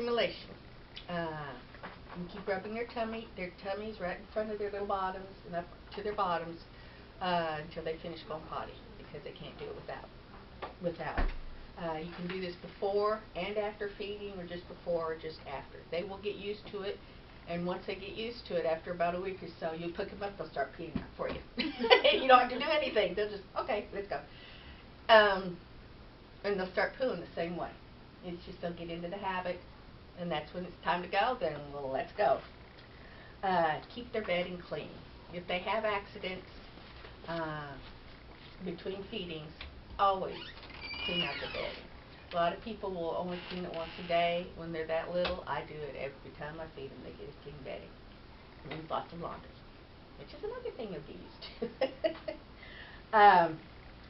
stimulation. You keep rubbing their tummies right in front of their little bottoms and up to their bottoms until they finish going potty, because they can't do it without. You can do this before and after feeding, or just before or just after. They will get used to it, and once they get used to it, after about a week or so, you pick them up, they'll start peeing out for you. You don't have to do anything. They'll just, okay, let's go. And they'll start pooing the same way. It's just they'll get into the habit, and that's when it's time to go, then well, let's go. Keep their bedding clean. If they have accidents between feedings, always clean out the bedding. A lot of people will only clean it once a day when they're that little. I do it every time I feed them. They get a clean bedding. It means lots of laundry, which is another thing abused.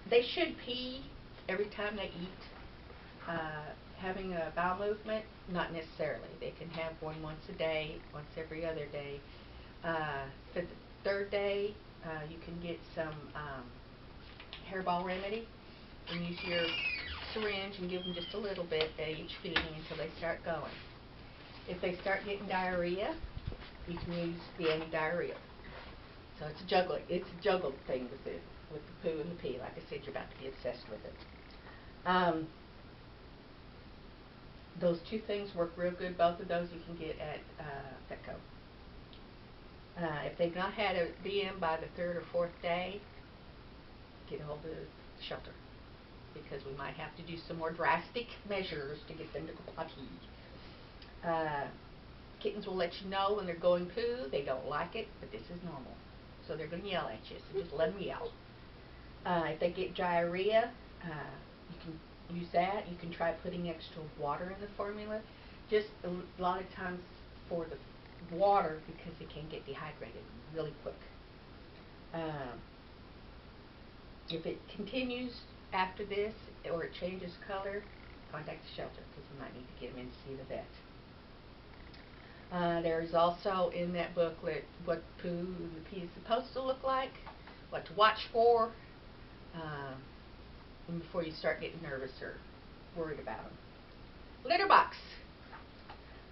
They should pee every time they eat. Having a bowel movement, not necessarily. They can have one once a day, once every other day. For the third day, you can get some hairball remedy and use your syringe and give them just a little bit at each feeding until they start going. If they start getting diarrhea, you can use the anti-diarrheal. So it's a juggled thing with the poo and the pee. Like I said, you're about to be obsessed with it. Those two things work real good. Both of those you can get at Petco. If they've not had a DM by the third or fourth day, get a hold of the shelter, because we might have to do some more drastic measures to get them to go potty. Kittens will let you know when they're going poo. They don't like it, but this is normal. So they're going to yell at you, so just let them yell. If they get diarrhea, you can use that. You can try putting extra water in the formula. Just a lot of times for the water, because they can get dehydrated really quick. If it continues after this, or it changes color, contact the shelter, because you might need to get them in to see the vet. There's also in that booklet what poo and the pee is supposed to look like, what to watch for, and before you start getting nervous or worried about them. Litter box.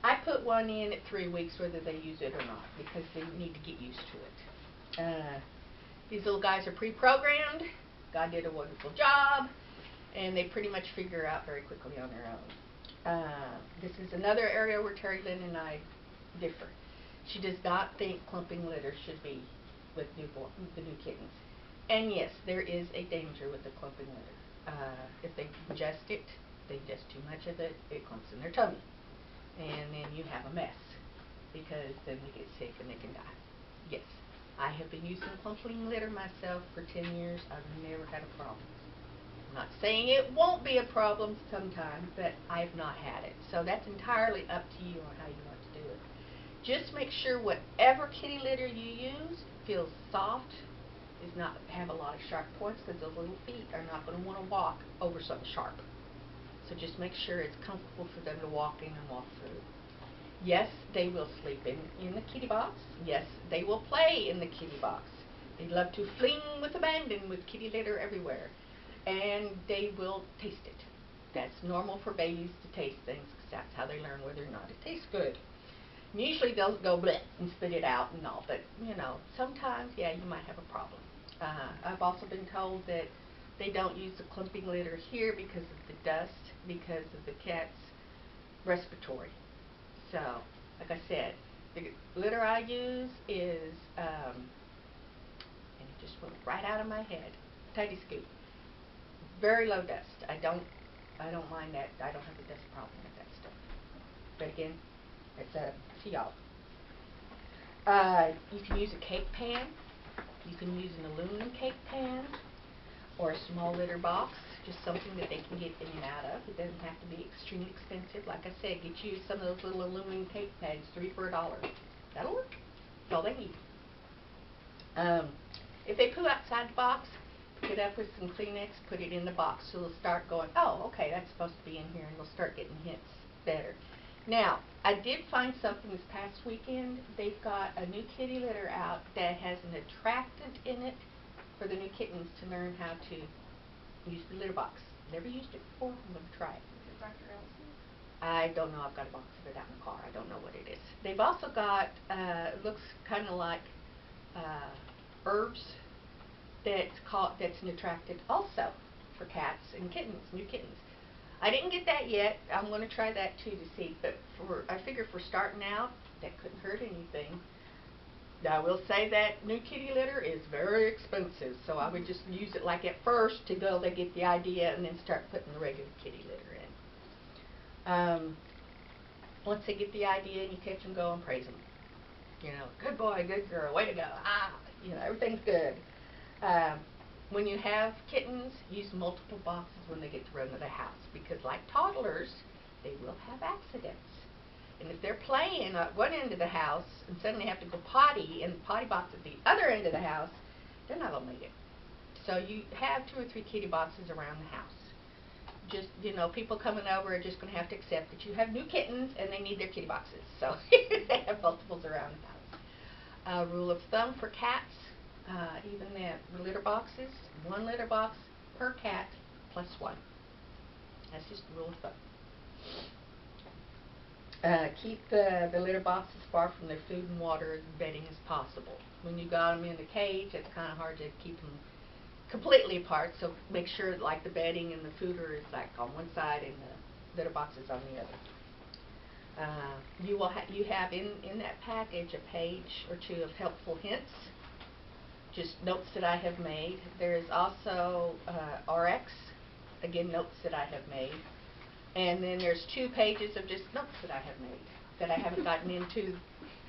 I put one in at 3 weeks whether they use it or not, because they need to get used to it. These little guys are pre-programmed. God did a wonderful job, and they pretty much figure out very quickly on their own. This is another area where Terry Lynn and I differ. She does not think clumping litter should be with the new kittens. And yes, there is a danger with the clumping litter. If they ingest it, they ingest too much of it, it clumps in their tummy. And then you have a mess, because then they get sick and they can die. Yes, I have been using clumping litter myself for 10 years. I've never had a problem. I'm not saying it won't be a problem sometime, but I've not had it. So that's entirely up to you on how you want to do it. Just make sure whatever kitty litter you use feels soft, does not have a lot of sharp points, because those little feet are not going to want to walk over something sharp. So just make sure it's comfortable for them to walk in and walk through. Yes, they will sleep in the kitty box. Yes, they will play in the kitty box. They love to fling with abandon with kitty litter everywhere. And they will taste it. That's normal for babies to taste things, because that's how they learn whether or not it tastes good. And usually they'll go bleh and spit it out and all, but you know, sometimes, yeah, you might have a problem. I've also been told that they don't use the clumping litter here because of the dust, because of the cat's respiratory. So, like I said, the litter I use is, and it just went right out of my head, Tidy Scoop. Very low dust. I don't mind that. I don't have a dust problem with that stuff. But again, it's up to y'all. You can use a cake pan. You can use an aluminum cake pan, or a small litter box, just something that they can get in and out of. It doesn't have to be extremely expensive. Like I said, get you some of those little aluminum cake pans, 3 for $1. That'll work. That's all they need. If they poo outside the box, pick it up with some Kleenex, put it in the box, so they'll start going, oh, okay, that's supposed to be in here, and they'll start getting hints better. Now, I did find something this past weekend. They've got a new kitty litter out that has an attractant in it for the new kittens to learn how to use the litter box. Never used it before. I'm going to try it. Is it Dr. Elsie? I don't know, I've got a box of it out in the car. I don't know what it is. They've also got, it looks kind of like herbs that's Nutracted also for cats and kittens, new kittens. I didn't get that yet. I'm going to try that too to see, but I figure for starting out, that couldn't hurt anything. Now, I will say that new kitty litter is very expensive, so I would just use it like at first to go, they get the idea, and then start putting the regular kitty litter in. Once they get the idea and you catch them, go and praise them. You know, good boy, good girl, way to go. You know, everything's good. When you have kittens, use multiple boxes when they get to run to the house, because like toddlers, they will have accidents. And if they're playing at one end of the house and suddenly have to go potty and potty box at the other end of the house, they're not going to make it. So you have 2 or 3 kitty boxes around the house. Just, you know, people coming over are just going to have to accept that you have new kittens and they need their kitty boxes. So they have multiples around the house. Rule of thumb for cats, even the litter boxes, 1 litter box per cat plus 1. That's just the rule of thumb. Keep the litter boxes far from their food and water and bedding as possible. When you got them in the cage, it's kind of hard to keep them completely apart, so make sure like the bedding and the fooder is like on one side and the litter box is on the other. You have in that package a page or 2 of helpful hints, just notes that I have made. There is also RX, again notes that I have made. And then there's 2 pages of just notes that I have made that I haven't gotten into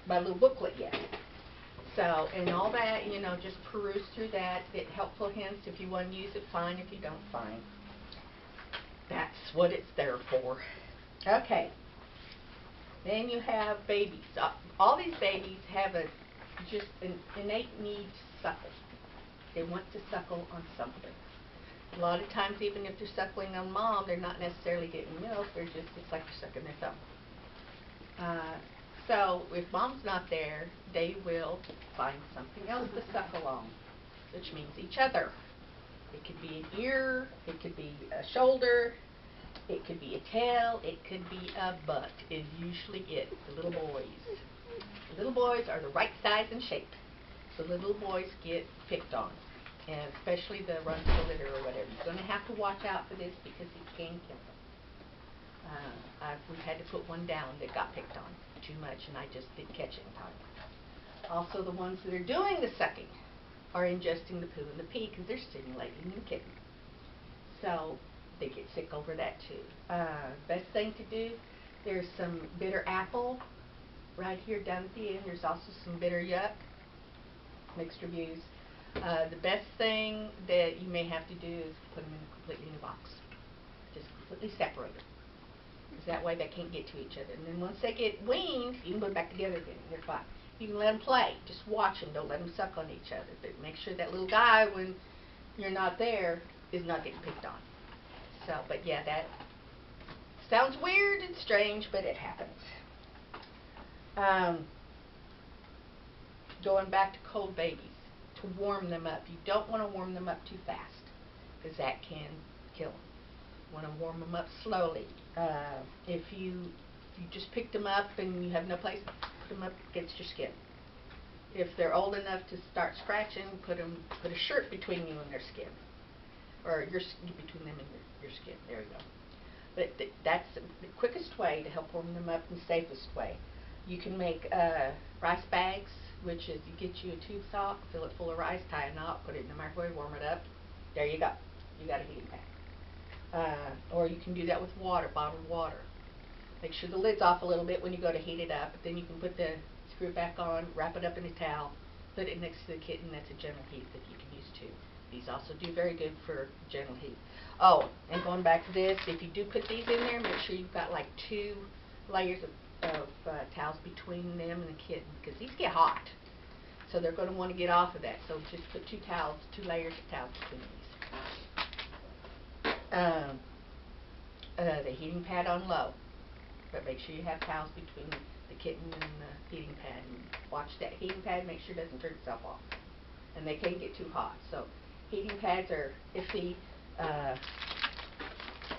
my little booklet yet. So, and all that, you know, just peruse through that, get helpful hints. If you want to use it, fine. If you don't, fine. That's what it's there for. Okay. Then you have babies. All these babies have just an innate need to suckle. They want to suckle on something. A lot of times, even if they're suckling on mom, they're not necessarily getting milk. It's like they're sucking their thumb. So if mom's not there, they will find something else to suckle on, which means each other. It could be an ear, it could be a shoulder, it could be a tail, it could be a butt is usually it, the little boys. The little boys are the right size and shape, so the little boys get picked on. And especially the run to the litter or whatever. You're going to have to watch out for this because it can kill them. We've had to put one down that got picked on too much, and I just didn't catch it in time. Also, the ones that are doing the sucking are ingesting the poo and the pee because they're stimulating the kitten. So they get sick over that too. Best thing to do, there's some bitter apple right here down at the end. There's also some bitter yuck, mixed reviews. The best thing that you may have to do is put them in completely new box. Just completely separate them. Because that way they can't get to each other. And then once they get weaned, you can put them back together again. They're fine. You can let them play. Just watch them. Don't let them suck on each other. But make sure that little guy, when you're not there, is not getting picked on. So, but yeah, that sounds weird and strange, but it happens. Going back to cold babies. To warm them up. You don't want to warm them up too fast because that can kill them. You want to warm them up slowly. If you just picked them up and you have no place to put them up against your skin. If they're old enough to start scratching, put a shirt between you and their skin, or between them and your skin. There you go. But that's the quickest way to help warm them up and the safest way. You can make rice bags, which is you get you a tube sock, fill it full of rice, tie a knot, put it in the microwave, warm it up. There you go. You got a heating pad. Or you can do that with water, bottled water. Make sure the lid's off a little bit when you go to heat it up. Then you can put the screw it back on, wrap it up in a towel, put it next to the kitten. That's a gentle heat that you can use too. These also do very good for gentle heat. Oh, and going back to this, if you do put these in there, make sure you've got like 2 layers of towels between them and the kitten, because these get hot. So they're going to want to get off of that. So just put 2 layers of towels between these. The heating pad on low, but make sure you have towels between the kitten and the heating pad. And watch that heating pad, make sure it doesn't turn itself off. And they can get too hot. So heating pads are iffy.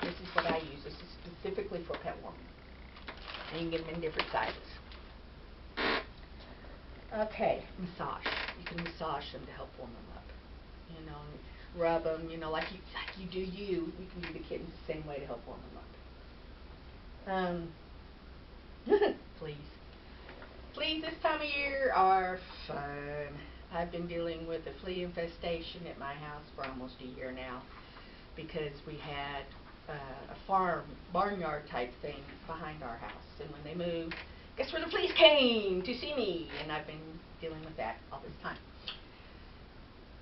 This is what I use. This is specifically for pet warming. And you can get them in different sizes. Okay, massage. You can massage them to help warm them up. You know, and rub them, you know, like you do you. You can do the kittens the same way to help warm them up. Fleas. Fleas this time of year are fun. I've been dealing with a flea infestation at my house for almost a year now because we had a barnyard type thing behind our house. And when they moved, guess where the fleas came? To see me. And I've been dealing with that all this time.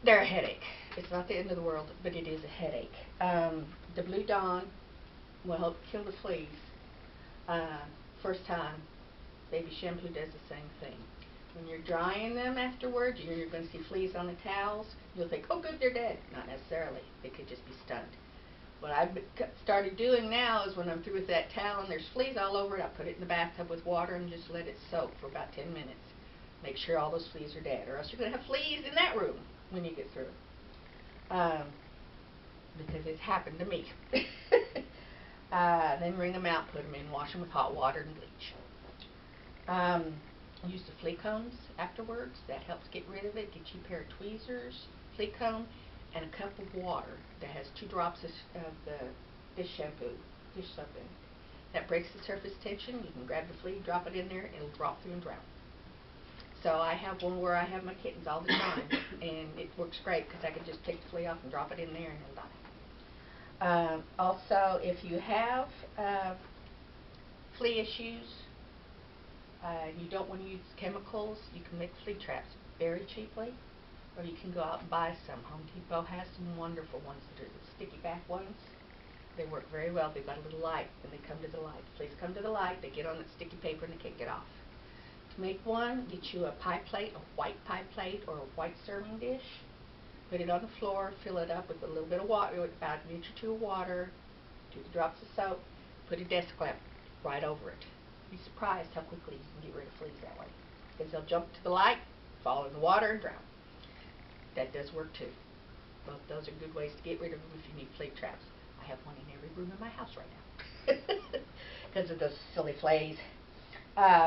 They're a headache. It's not the end of the world, but it is a headache. The Blue Dawn will help kill the fleas. First time, baby shampoo does the same thing. When you're drying them afterwards, you're going to see fleas on the towels. You'll think, oh good, they're dead. Not necessarily. They could just be stunned. What I've started doing now is when I'm through with that towel and there's fleas all over it, I put it in the bathtub with water and just let it soak for about 10 minutes. Make sure all those fleas are dead, or else you're going to have fleas in that room when you get through. Because it's happened to me. Then wring them out, put them in, wash them with hot water and bleach. Use the flea combs afterwards. That helps get rid of it. Get you a pair of tweezers, flea comb, and a cup of water that has 2 drops of the dish shampoo, dish soap in it. That breaks the surface tension. You can grab the flea, drop it in there, and it'll drop through and drown. So I have one where I have my kittens all the time, and it works great because I can just take the flea off and drop it in there and it'll die. Also, if you have flea issues, you don't want to use chemicals, you can make flea traps very cheaply, or you can go out and buy some. Home Depot has some wonderful ones that are the sticky back ones. They work very well. They've got a little light, and they come to the light. Fleas come to the light, they get on that sticky paper, and they can't get off. To make one, get you a pie plate, a white pie plate, or a white serving dish. Put it on the floor, fill it up with a little bit of water, about an inch or 2 of water, 2 drops of soap, put a desk lamp right over it. Be surprised how quickly you can get rid of fleas that way. Because they'll jump to the light, fall in the water, and drown. That does work too. Both those are good ways to get rid of them if you need flea traps. I have one in every room in my house right now. Because of those silly fleas.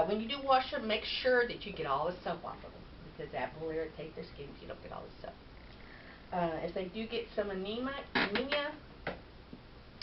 When you do wash them, make sure that you get all the soap off of them. Because that will irritate their skin if you don't get all the soap. If they do get some anemia,